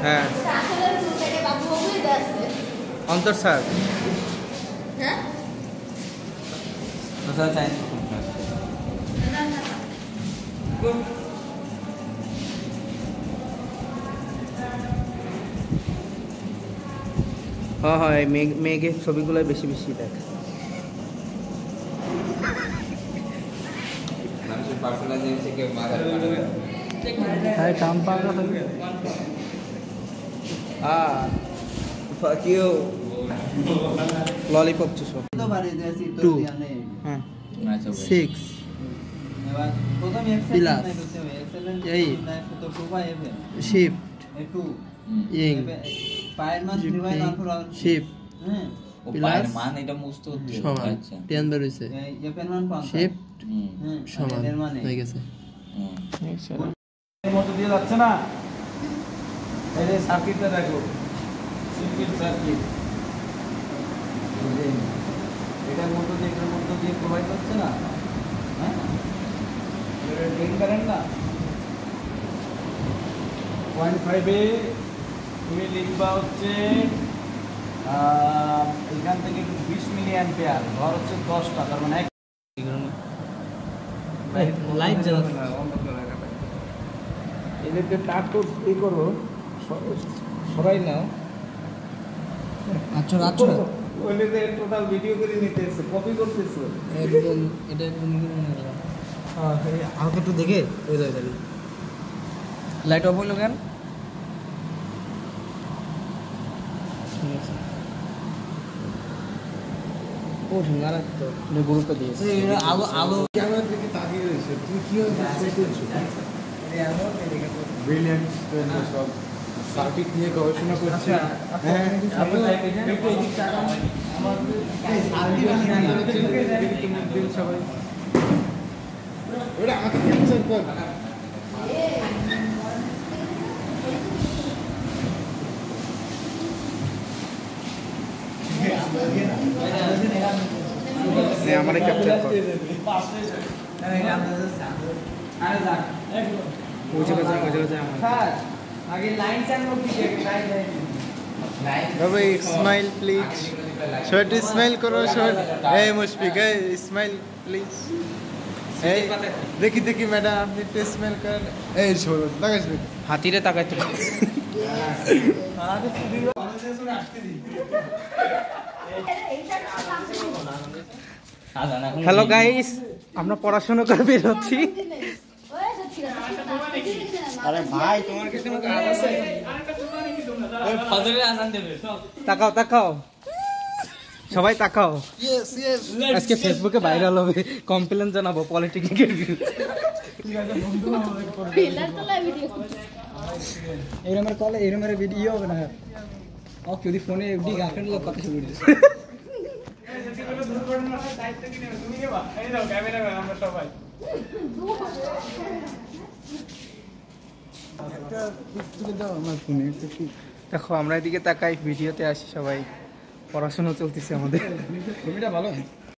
হ্যাঁ অন্তর স্যার হ্যাঁ হ্যাঁ হ্যাঁ মেঘের ছবিগুলো বেশি বেশি দেখ ললিপপ 2 হ্যাঁ 6 প্লাস 8 শিফট ইং শিফট প্লাস মান এটা মুস্ত সমান 10 বের হইছে শিফট সমান হয়ে গেছে এর মধ্যে দিয়ে যাচ্ছে না এই যে সার্কিটটা দেখো সিম্পল সার্কিট এটার মধ্যে দিয়ে প্রোভাইড হচ্ছে না হ্যাঁ এটা ড্রেন কারেন্ট না 0.5 এ তুমি লিখবা হচ্ছে এখান থেকে 20 মিলি অ্যাম্পিয়ার ঘর হচ্ছে 10টা তার মানে লাইট জ্বালানো না অন্ধ করে রাখা এদেরকে তারটা এই করো সরাই নাও আচ্ছা আচ্ছা ওইলে যে টোটাল ভিডিও করে নিতেছে কপি করতেছে একদম এটা একদম মনে হয় হ্যাঁ আমাকে একটু দেখে ওই দাঁড়িয়ে লাইট অফ হলো কেন ঠিক আছে ও মারাত্মক গুরুত্ব দিয়েছে আলো আলো ক্যামেরার দিকে তাকিয়ে রয়েছে তুমি কি ব্রিলিয়ান্ট সব সার্কিট নিয়ে গবেষণা করছে হ্যাঁ আপনি একটু এদিক তাকান আমার সার্কিট সবাই ওটা আমাকে ক্যান্সেল কর हमारे कैप्चर कर मुझे आगे लाइन चैन लो कीजिए लाइन भाई स्माइल प्लीज शॉर्ट स्माइल करो शॉर्ट ए मुशफिक है स्माइल प्लीज ए देखी देखी मैडम आपने तो स्माइल कर ए छोड़ो लगाइस हाथी रे ताकाय तो আরে ভিডিও কনভারসেশন আসতে দি হ্যালো গাইস আমরা পড়াশোনা করে বের হচ্ছি আরে ভাই তোমার কি কোনো কাজ আছে ওই ফজরের আজান দেবে তাকাও তাকাও সবাই তাকাও ইয়েস ইয়েস আজকে ফেসবুকে ভাইরাল হবে কমপ্লেইন জানাবো পলিটিক্যাল ঠিক আছে বন্ধু আমাদের করে ফিলার তো লাইভ ভিডিও এরমের কলে এরমের ভিডিও হবে না ও যদি ফোনে এফডি গার্লফ্রেন্ড লোক কথা শুরু দিছে দেখো আমরা এদিকে তাকাই ভিডিওতে আসি সবাই পড়াশোনা চলতেছে আমাদের ছবিটা ভালো